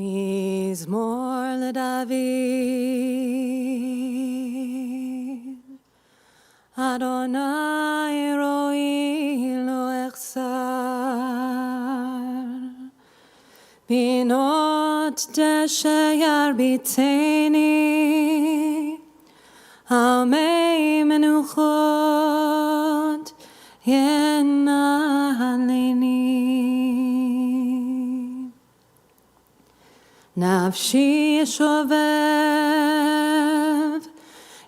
מזמור לדוד, אדוני רואי לא אחסר, בינות דשא ירביצני, על מי מנוחות ינהלני. נפשי שובב,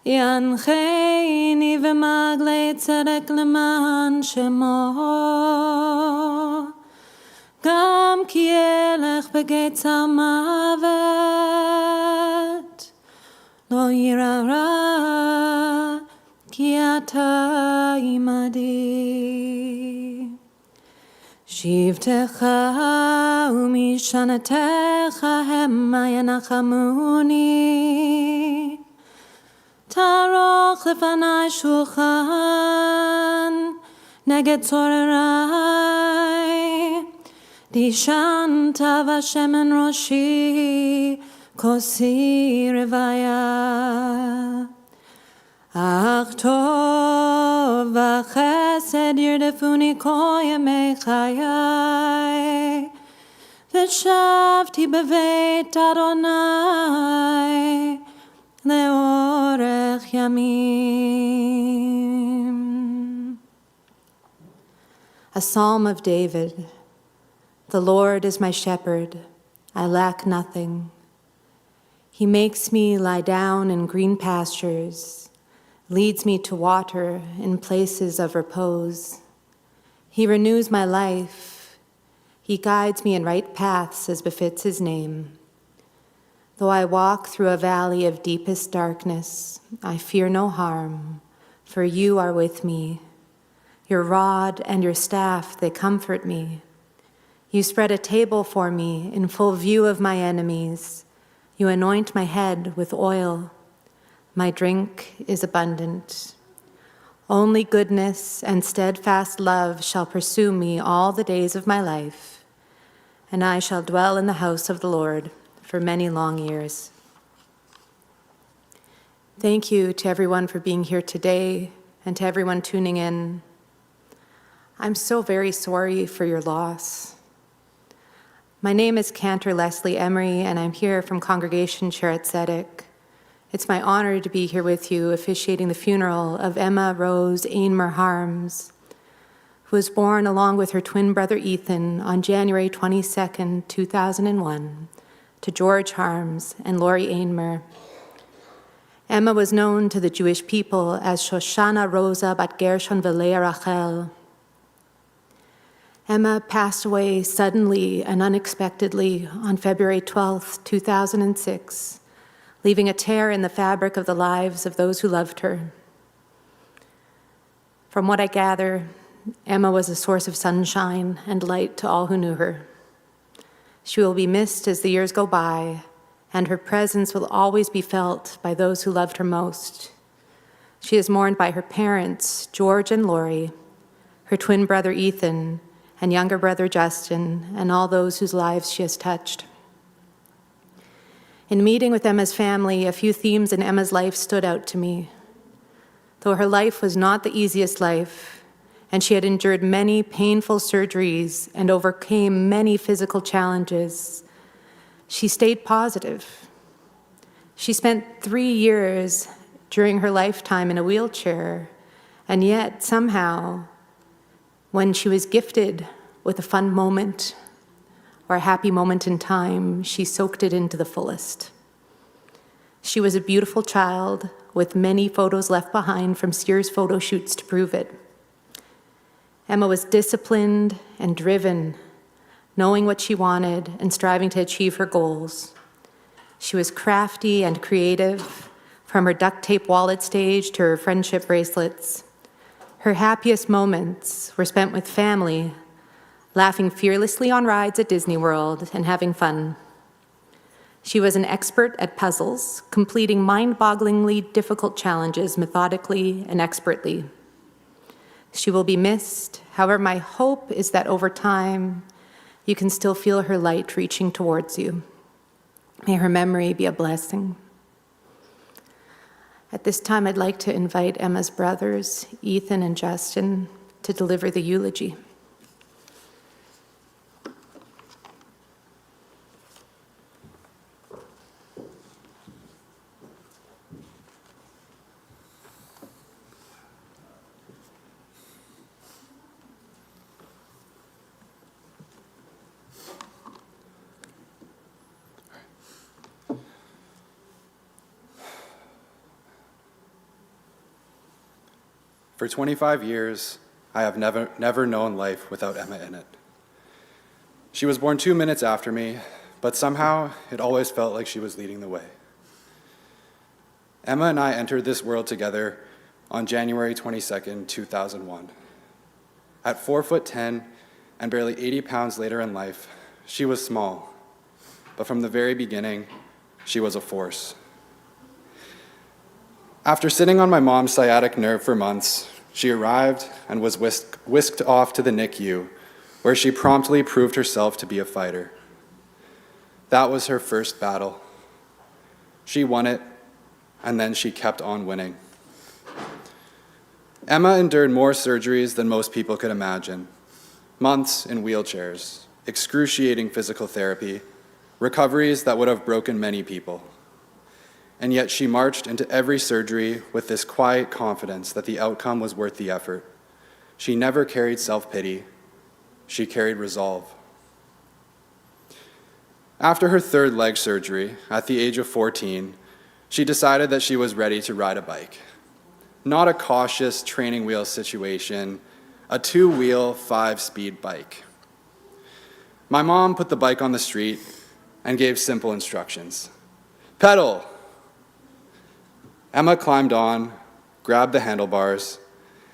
ינחני ומגלי צדק למען שמו. גם כי אלך בגיא צר מוות, לא יירא רע, כי אתה עמדי. שבטך ומשענתך המה ינחמוני. תערוך לפני שולחן נגד צורריי. דשנת ושמן ראשי, כוסי רוויה. אך טוב וחסד ירדפוני כל ימי חיי, ושבתי בבית אדוני לאורך ימים. A Psalm of David. The Lord is my shepherd, I lack nothing. He makes me lie down in green pastures, leads me to water in places of repose. He renews my life. He guides me in right paths as befits his name. Though I walk through a valley of deepest darkness, I fear no harm, for you are with me. Your rod and your staff, they comfort me. You spread a table for me in full view of my enemies. You anoint my head with oil. My drink is abundant. Only goodness and steadfast love shall pursue me all the days of my life, and I shall dwell in the house of the Lord for many long years. Thank you to everyone for being here today and to everyone tuning in. I'm so very sorry for your loss. My name is Cantor Leslie Emery, and I'm here from Congregation Shaarey at Zedek. It's my honor to be here with you officiating the funeral of Emma Rose Ainemer Harms, who was born along with her twin brother Ethan on January 22nd, 2001, to George Harms and Lori Ainemer. Emma was known to the Jewish people as Shoshana Rosa bat Gershon v'Leah Rachel. Emma passed away suddenly and unexpectedly on February 12, 2006, leaving a tear in the fabric of the lives of those who loved her. From what I gather, Emma was a source of sunshine and light to all who knew her. She will be missed as the years go by, and her presence will always be felt by those who loved her most. She is mourned by her parents, George and Lori, her twin brother Ethan, and younger brother Justin, and all those whose lives she has touched. In meeting with Emma's family, a few themes in Emma's life stood out to me. Though her life was not the easiest life, and she had endured many painful surgeries and overcame many physical challenges, she stayed positive. She spent 3 years during her lifetime in a wheelchair, and yet somehow, when she was gifted with a fun moment or a happy moment in time, she soaked it into the fullest. She was a beautiful child with many photos left behind from Sears photo shoots to prove it. Emma was disciplined and driven, knowing what she wanted and striving to achieve her goals. She was crafty and creative, from her duct tape wallet stage to her friendship bracelets. Her happiest moments were spent with family, laughing fearlessly on rides at Disney World and having fun. She was an expert at puzzles, completing mind-bogglingly difficult challenges methodically and expertly. She will be missed. However, my hope is that over time, you can still feel her light reaching towards you. May her memory be a blessing. At this time, I'd like to invite Emma's brothers, Ethan and Justin, to deliver the eulogy. For 25 years, I have never known life without Emma in it. She was born 2 minutes after me, but somehow it always felt like she was leading the way. Emma and I entered this world together on January 22nd, 2001. At 4'10" and barely 80 pounds later in life, she was small, but from the very beginning, she was a force. After sitting on my mom's sciatic nerve for months, she arrived and was whisked off to the NICU, where she promptly proved herself to be a fighter. That was her first battle. She won it, and then she kept on winning. Emma endured more surgeries than most people could imagine. Months in wheelchairs, excruciating physical therapy, recoveries that would have broken many people. And yet she marched into every surgery with this quiet confidence that the outcome was worth the effort. She never carried self-pity. She carried resolve. After her third leg surgery, at the age of 14, she decided that she was ready to ride a bike. Not a cautious training wheel situation, a 2-wheel, 5-speed bike. My mom put the bike on the street and gave simple instructions. Pedal! Emma climbed on, grabbed the handlebars,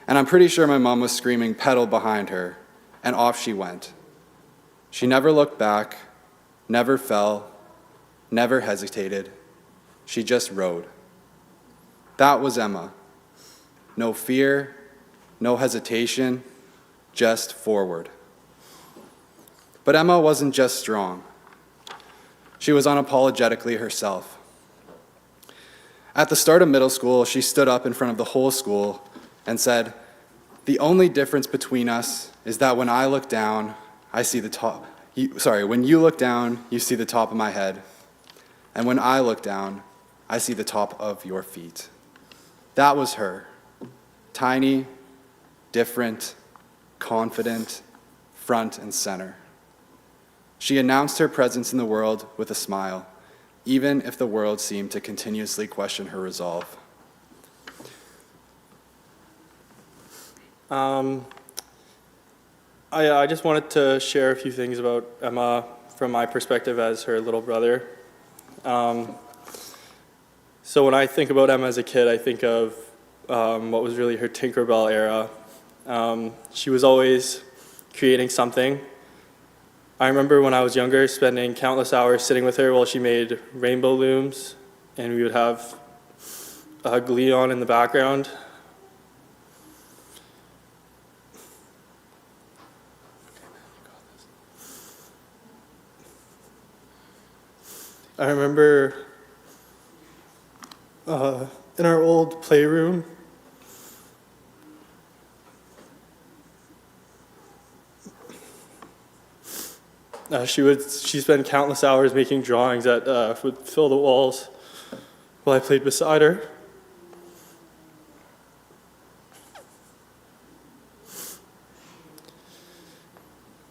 and I'm pretty sure my mom was screaming pedal behind her, and off she went. She never looked back, never fell, never hesitated. She just rode. That was Emma. No fear, no hesitation, just forward. But Emma wasn't just strong. She was unapologetically herself. At the start of middle school, she stood up in front of the whole school and said, "The only difference between us is that when I look down, I see the top. When you look down, you see the top of my head. And when I look down, I see the top of your feet." That was her. Tiny, different, confident, front and center. She announced her presence in the world with a smile, even if the world seemed to continuously question her resolve. I just wanted to share a few things about Emma from my perspective as her little brother. So when I think about Emma as a kid, I think of what was really her Tinkerbell era. She was always creating something. I remember when I was younger spending countless hours sitting with her while she made rainbow looms, and we would have Glee on in the background. I remember in our old playroom, she spent countless hours making drawings that would fill the walls while I played beside her.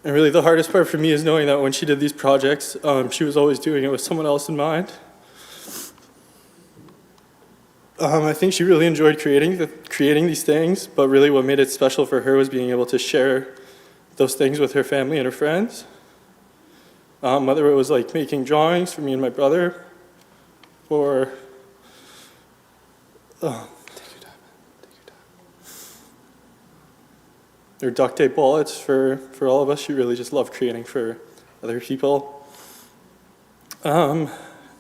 And really the hardest part for me is knowing that when she did these projects, she was always doing it with someone else in mind. I think she really enjoyed creating these things, but really what made it special for her was being able to share those things with her family and her friends. Whether it was like making drawings for me and my brother, or or duct tape wallets for all of us. She really just loved creating for other people.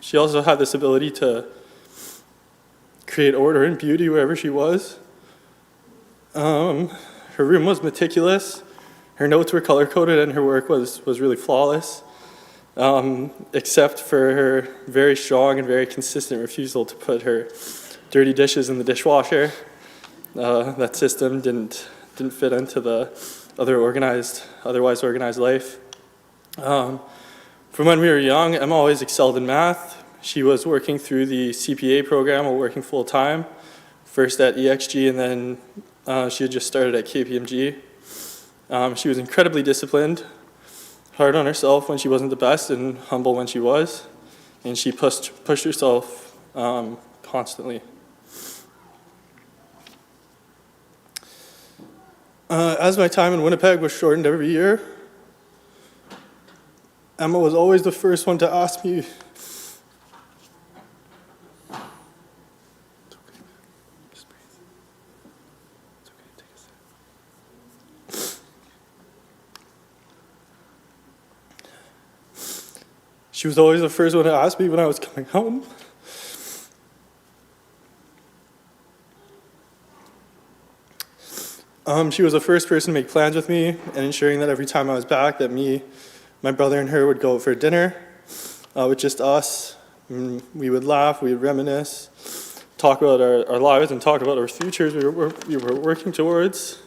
She also had this ability to create order and beauty wherever she was. Her room was meticulous. Her notes were color-coded, and her work was really flawless. except for her very strong and very consistent refusal to put her dirty dishes in the dishwasher. That system didn't fit into the otherwise organized life. From when we were young, Emma always excelled in math. She was working through the CPA program while working full-time, first at EXG and then she had just started at KPMG. She was incredibly disciplined, hard on herself when she wasn't the best and humble when she was, and she pushed herself constantly. As my time in Winnipeg was shortened every year, Emma was always the first one to ask me, she was always the first one to ask me when I was coming home. She was the first person to make plans with me and ensuring that every time I was back that me, my brother and her would go out for dinner with just us. And we would laugh, we would reminisce, talk about our lives and talk about our futures we were working towards.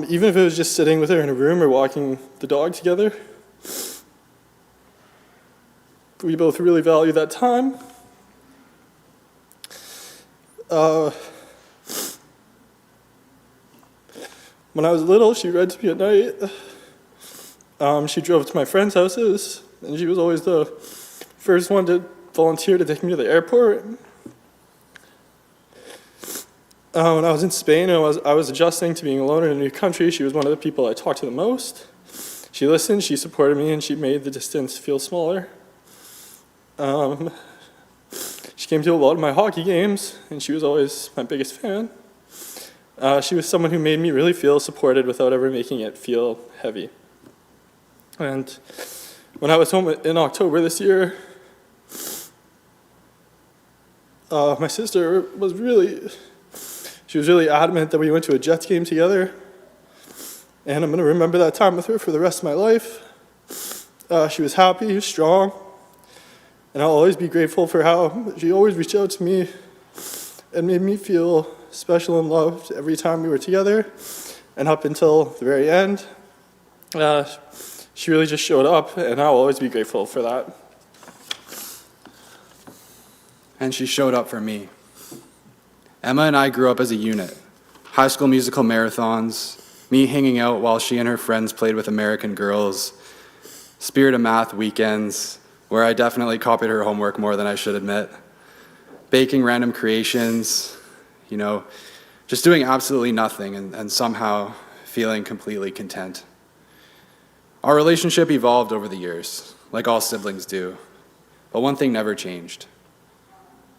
Even if it was just sitting with her in a room or walking the dog together, we both really value that time. When I was little, she read to me at night. She drove to my friends' houses, and she was always the first one to volunteer to take me to the airport. When I was in Spain, I was adjusting to being alone in a new country. She was one of the people I talked to the most. She listened, she supported me, and she made the distance feel smaller. She came to a lot of my hockey games, and she was always my biggest fan. She was someone who made me really feel supported without ever making it feel heavy. And when I was home in October this year, my sister was really adamant that we went to a Jets game together. And I'm going to remember that time with her for the rest of my life. She was happy, strong, and I'll always be grateful for how she always reached out to me and made me feel special and loved every time we were together. And up until the very end, she really just showed up, and I'll always be grateful for that. And she showed up for me. Emma and I grew up as a unit. High School Musical marathons, me hanging out while she and her friends played with American Girls, Spirit of Math weekends, where I definitely copied her homework more than I should admit, baking random creations, just doing absolutely nothing and somehow feeling completely content. Our relationship evolved over the years, like all siblings do, but one thing never changed.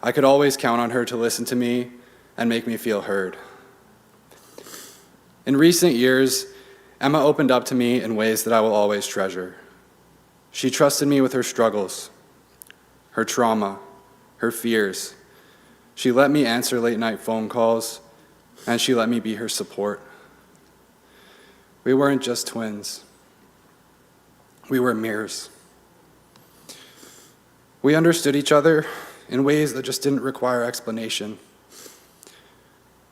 I could always count on her to listen to me and make me feel heard. In recent years, Emma opened up to me in ways that I will always treasure. She trusted me with her struggles, her trauma, her fears. She let me answer late-night phone calls, and she let me be her support. We weren't just twins. We were mirrors. We understood each other in ways that just didn't require explanation.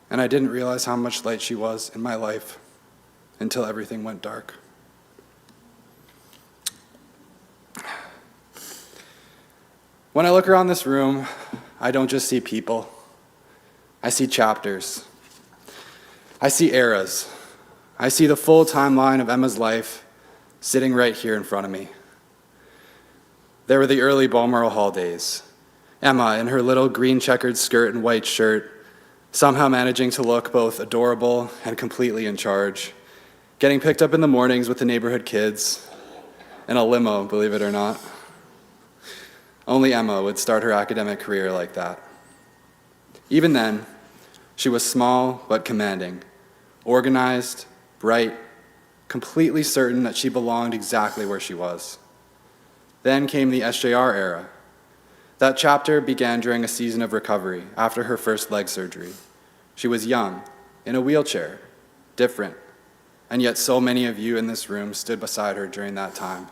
And I didn't realize how much light she was in my life until everything went dark. When I look around this room, I don't just see people. I see chapters. I see eras. I see the full timeline of Emma's life sitting right here in front of me. There were the early Balmoral Hall days. Emma in her little green checkered skirt and white shirt, somehow managing to look both adorable and completely in charge, getting picked up in the mornings with the neighborhood kids, in a limo, believe it or not. Only Emma would start her academic career like that. Even then, she was small but commanding, organized, bright, completely certain that she belonged exactly where she was. Then came the SJR era, That chapter began during a season of recovery after her first leg surgery. She was young, in a wheelchair, different, and yet so many of you in this room stood beside her during that time.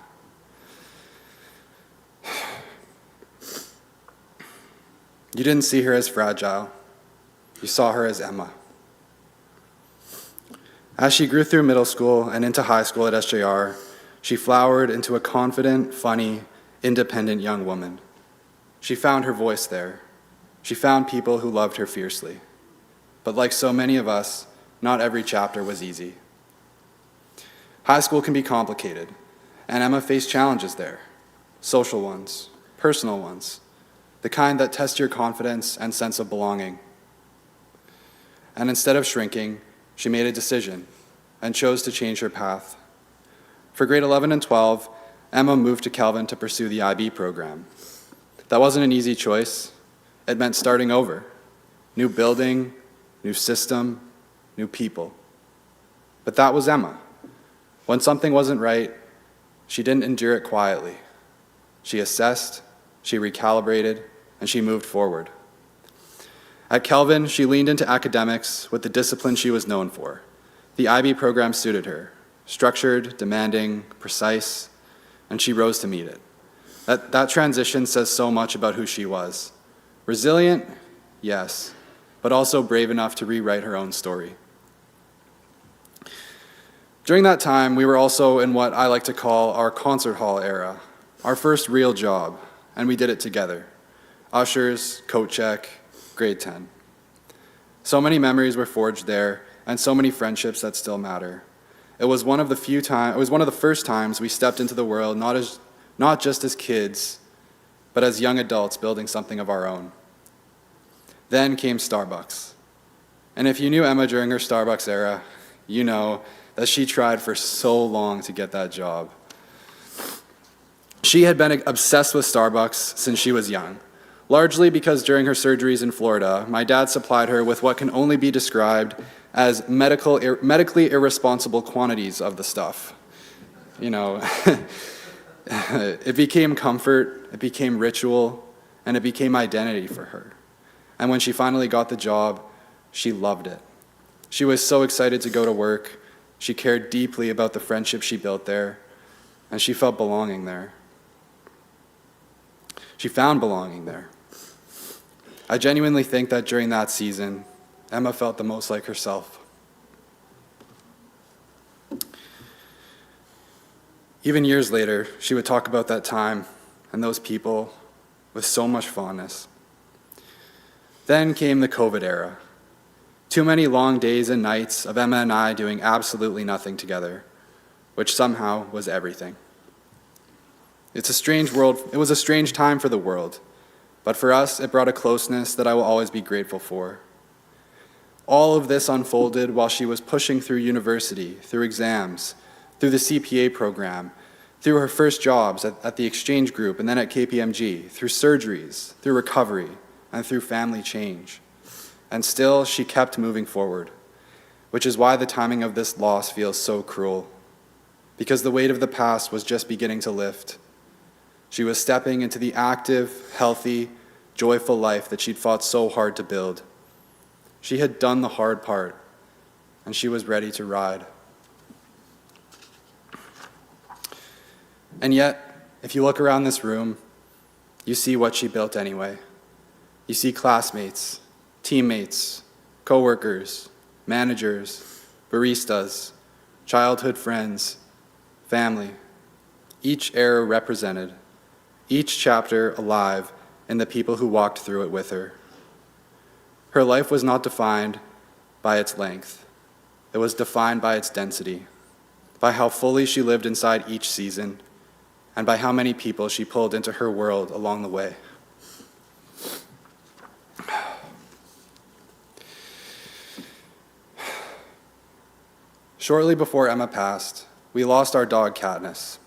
You didn't see her as fragile. You saw her as Emma. As she grew through middle school and into high school at SJR, she flowered into a confident, funny, independent young woman. She found her voice there. She found people who loved her fiercely. But like so many of us, not every chapter was easy. High school can be complicated, and Emma faced challenges there. Social ones, personal ones, the kind that test your confidence and sense of belonging. And instead of shrinking, she made a decision and chose to change her path. For grade 11 and 12, Emma moved to Kelvin to pursue the IB program. That wasn't an easy choice. It meant starting over. New building, new system, new people. But that was Emma. When something wasn't right, she didn't endure it quietly. She assessed, she recalibrated, and she moved forward. At Kelvin, she leaned into academics with the discipline she was known for. The IB program suited her, structured, demanding, precise, and she rose to meet it. That transition says so much about who she was. Resilient, yes, but also brave enough to rewrite her own story. During that time, we were also in what I like to call our concert hall era, our first real job, and we did it together. Ushers, coat check, grade 10. So many memories were forged there, and so many friendships that still matter. It was one of the first times we stepped into the world, not just as kids, but as young adults building something of our own. Then came Starbucks. And if you knew Emma during her Starbucks era, you know that she tried for so long to get that job. She had been obsessed with Starbucks since she was young, largely because during her surgeries in Florida, my dad supplied her with what can only be described as medically irresponsible quantities of the stuff. You know, it became comfort, it became ritual, and it became identity for her. And when she finally got the job, she loved it. She was so excited to go to work. She cared deeply about the friendship she built there, and she felt belonging there. She found belonging there. I genuinely think that during that season, Emma felt the most like herself. Even years later, she would talk about that time and those people with so much fondness. Then came the COVID era. Too many long days and nights of Emma and I doing absolutely nothing together, which somehow was everything. It's a strange world. It was a strange time for the world, but for us, it brought a closeness that I will always be grateful for. All of this unfolded while she was pushing through university, through exams, through the CPA program, through her first jobs at the exchange group and then at KPMG, through surgeries, through recovery, and through family change. And still, she kept moving forward, which is why the timing of this loss feels so cruel, because the weight of the past was just beginning to lift. She was stepping into the active, healthy, joyful life that she'd fought so hard to build. She had done the hard part, and she was ready to ride. And yet, if you look around this room, you see what she built anyway. You see classmates, teammates, coworkers, managers, baristas, childhood friends, family, each era represented, each chapter alive in the people who walked through it with her. Her life was not defined by its length. It was defined by its density, by how fully she lived inside each season, and by how many people she pulled into her world along the way. Shortly before Emma passed, we lost our dog, Katniss.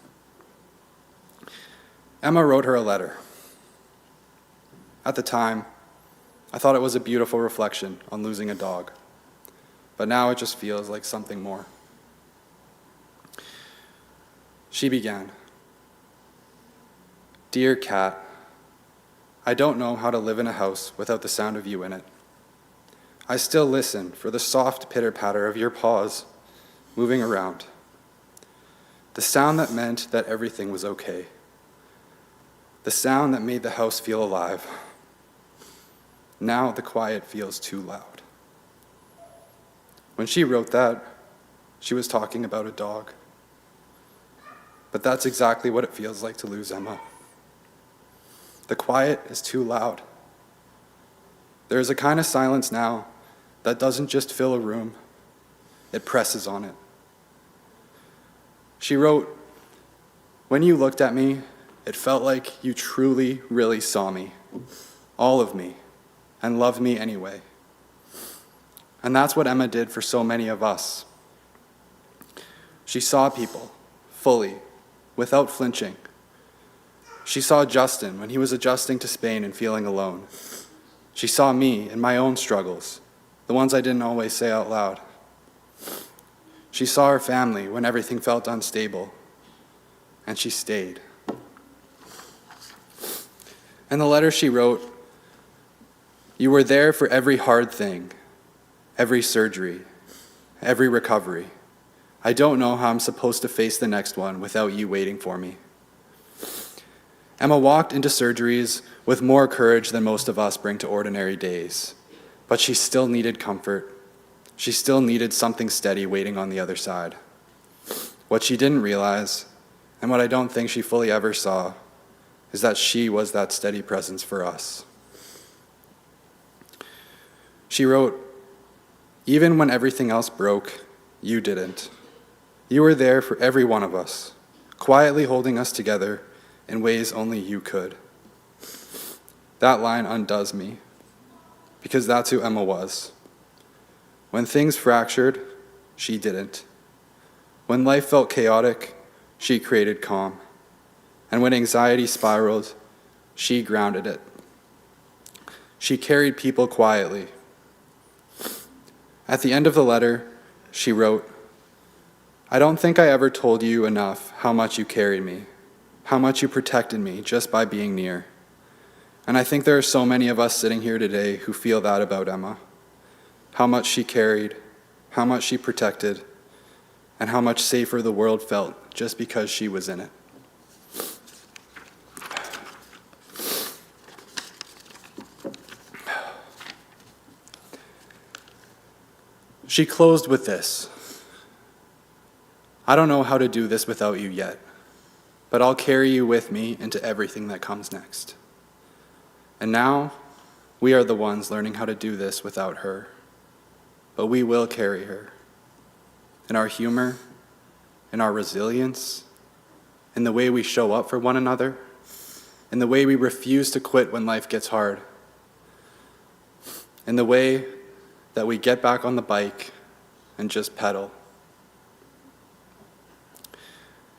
Emma wrote her a letter. At the time, I thought it was a beautiful reflection on losing a dog, but now it just feels like something more. She began, "Dear Kat, I don't know how to live in a house without the sound of you in it. I still listen for the soft pitter-patter of your paws moving around. The sound that meant that everything was okay. The sound that made the house feel alive. Now the quiet feels too loud. When she wrote that, she was talking about a dog. But that's exactly what it feels like to lose Emma. The quiet is too loud. There is a kind of silence now that doesn't just fill a room, it presses on it. She wrote, "When you looked at me, it felt like you truly, really saw me, all of me, and loved me anyway." And that's what Emma did for so many of us. She saw people fully, without flinching. She saw Justin when he was adjusting to Spain and feeling alone. She saw me in my own struggles, the ones I didn't always say out loud. She saw her family when everything felt unstable, and she stayed. In the letter she wrote, "You were there for every hard thing, every surgery, every recovery. I don't know how I'm supposed to face the next one without you waiting for me." Emma walked into surgeries with more courage than most of us bring to ordinary days, but she still needed comfort. She still needed something steady waiting on the other side. What she didn't realize, and what I don't think she fully ever saw, is that she was that steady presence for us. She wrote, "Even when everything else broke, you didn't. You were there for every one of us, quietly holding us together in ways only you could." That line undoes me, because that's who Emma was. When things fractured, she didn't. When life felt chaotic, she created calm. And when anxiety spiraled, she grounded it. She carried people quietly. At the end of the letter, she wrote, "I don't think I ever told you enough how much you carried me, how much you protected me just by being near." And I think there are so many of us sitting here today who feel that about Emma. How much she carried, how much she protected, and how much safer the world felt just because she was in it. She closed with this, "I don't know how to do this without you yet, but I'll carry you with me into everything that comes next." And now, we are the ones learning how to do this without her. But we will carry her. In our humor, in our resilience, in the way we show up for one another, in the way we refuse to quit when life gets hard, in the way that we get back on the bike and just pedal.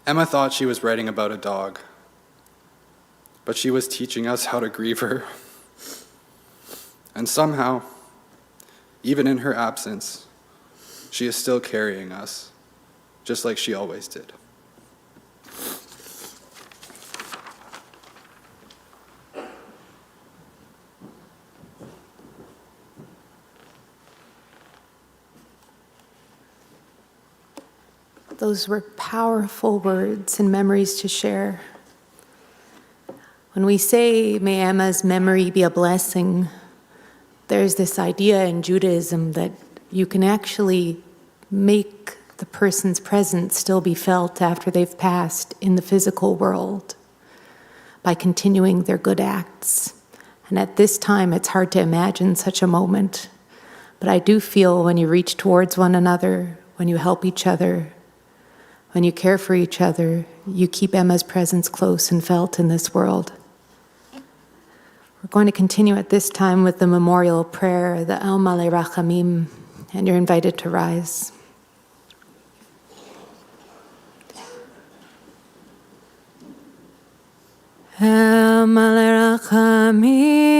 Emma thought she was writing about a dog, but she was teaching us how to grieve her. And somehow, even in her absence, she is still carrying us, just like she always did. Those were powerful words and memories to share. When we say, "May Emma's memory be a blessing," there's this idea in Judaism that you can actually make the person's presence still be felt after they've passed in the physical world by continuing their good acts. And at this time, it's hard to imagine such a moment. But I do feel when you reach towards one another, when you help each other, when you care for each other, you keep Emma's presence close and felt in this world. We're going to continue at this time with the memorial prayer, the El Malei Rachamim, and you're invited to rise. El Malei Rachamim,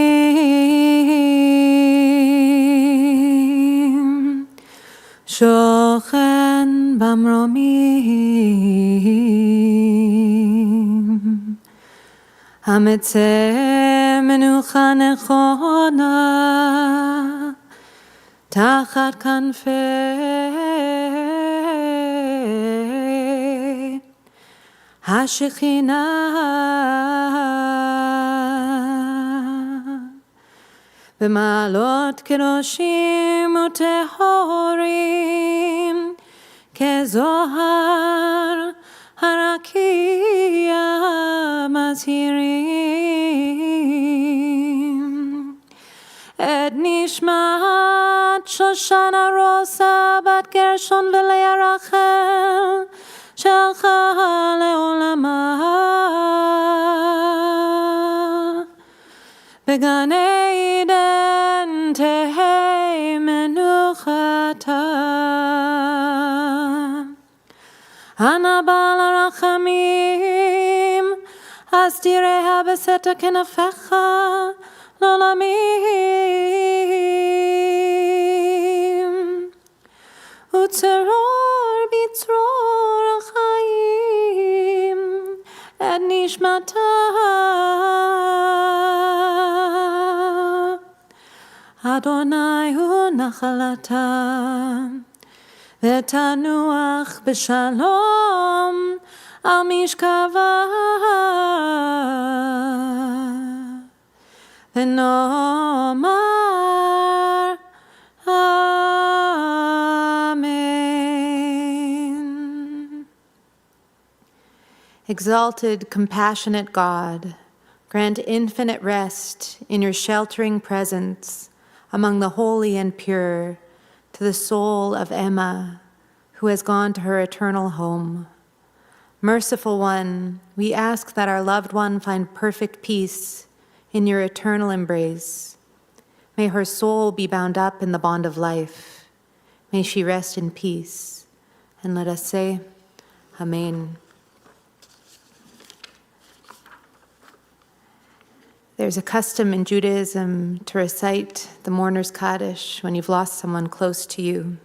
shochen bamromim, hametzem מנוחה נכונה תחת כנפי השכינה. במעלות קדושים וטהורים כזוהר הרקיע מזהירים את נשמת שושנה רוסה בת גרשון ולאה רחל שהלכה לעולמה בגן עדן תהא מנוחתה. אנא בעל הרחמים אז תראה בסתר כנפיך לעולמים וצרור בצרור החיים את נשמתה אדוני הוא נחלתה ותנוח בשלום על משכבה ונאמר Amen. Exalted, compassionate God, grant infinite rest in your sheltering presence among the holy and pure to the soul of Emma, who has gone to her eternal home. Merciful One, we ask that our loved one find perfect peace in your eternal embrace. May her soul be bound up in the bond of life. May she rest in peace. And let us say, Amen. There's a custom in Judaism to recite the mourner's Kaddish when you've lost someone close to you.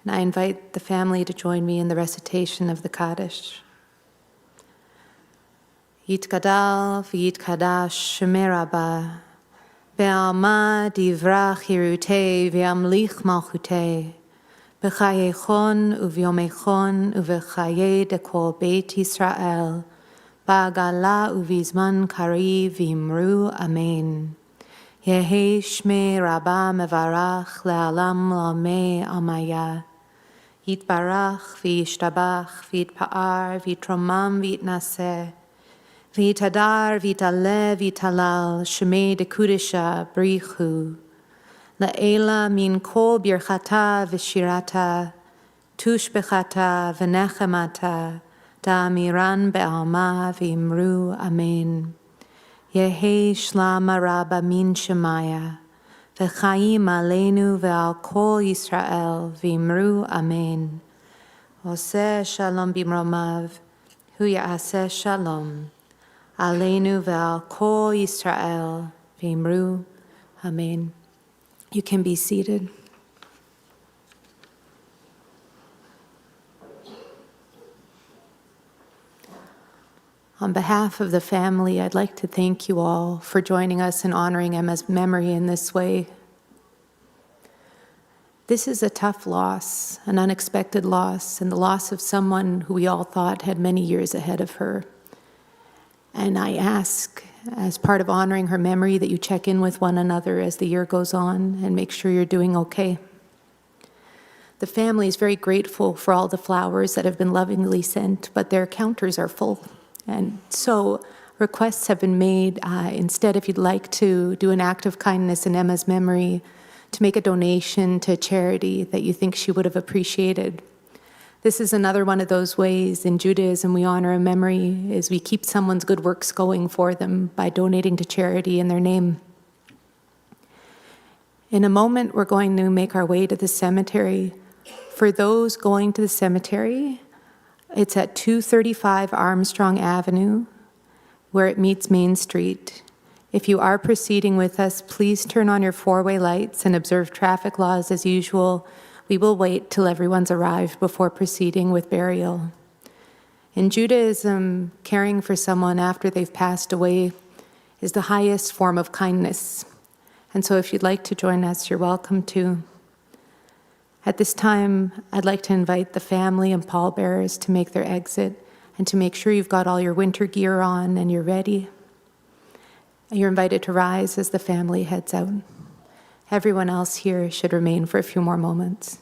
And I invite the family to join me in the recitation of the Kaddish. Yitgadal v'yitkadash Shemei Rabbah Be'alma divrach hirutei v'yamlich malchutei b'chayechon u'v'yomechon u'v'chaye dekol Beit Yisrael Ba'agala uvizman kari v'imru amen. Yehi shmei Rabbah mevarach le'alam l'amei amaya. Yitbarach v'yishtabach v'yitpa'ar v'yitromam v'yitnaseh. V'yitadar v'yitaleh v'yitalal shmei dekudisha brichu. Le'ela min kol birchata v'shirata tushbechata v'nechemata. Da'amiran be'alma v'imru amen. Yehi shlama rabba min shemaya v'chaim aleinu ve'al kol Yisrael v'imru amen. Oseh shalom bimromav hu ya'aseh shalom aleinu ve'al kol Yisrael v'imru amen. You can be seated. On behalf of the family, I'd like to thank you all for joining us in honoring Emma's memory in this way. This is a tough loss, an unexpected loss, and the loss of someone who we all thought had many years ahead of her. And I ask, as part of honoring her memory, that you check in with one another as the year goes on and make sure you're doing okay. The family is very grateful for all the flowers that have been lovingly sent, but their counters are full. And so requests have been made, instead, if you'd like to do an act of kindness in Emma's memory, to make a donation to a charity that you think she would have appreciated. This is another one of those ways in Judaism we honor a memory, is we keep someone's good works going for them by donating to charity in their name. In a moment, we're going to make our way to the cemetery. For those going to the cemetery, it's at 235 Armstrong Avenue, where it meets Main Street. If you are proceeding with us, please turn on your four-way lights and observe traffic laws as usual. We will wait till everyone's arrived before proceeding with burial. In Judaism, caring for someone after they've passed away is the highest form of kindness. And so if you'd like to join us, you're welcome to. At this time, I'd like to invite the family and pallbearers to make their exit and to make sure you've got all your winter gear on and you're ready. And you're invited to rise as the family heads out. Everyone else here should remain for a few more moments.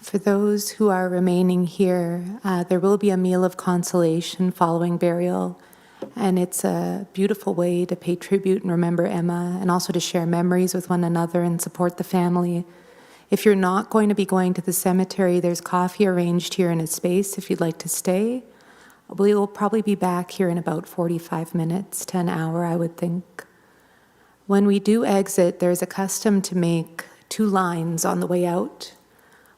For those who are remaining here, there will be a meal of consolation following burial, and it's a beautiful way to pay tribute and remember Emma, and also to share memories with one another and support the family. If you're not going to be going to the cemetery, there's coffee arranged here in a space if you'd like to stay. We will probably be back here in about 45 minutes to an hour, I would think. When we do exit, there's a custom to make 2 lines on the way out,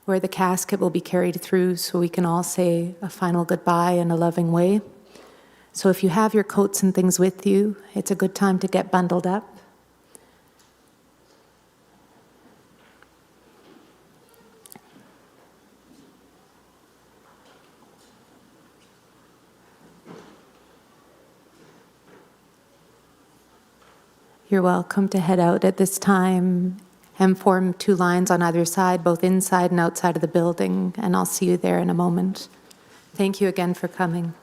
where the casket will be carried through so we can all say a final goodbye in a loving way. So if you have your coats and things with you, it's a good time to get bundled up. You're welcome to head out at this time and form 2 lines on either side, both inside and outside of the building, and I'll see you there in a moment. Thank you again for coming.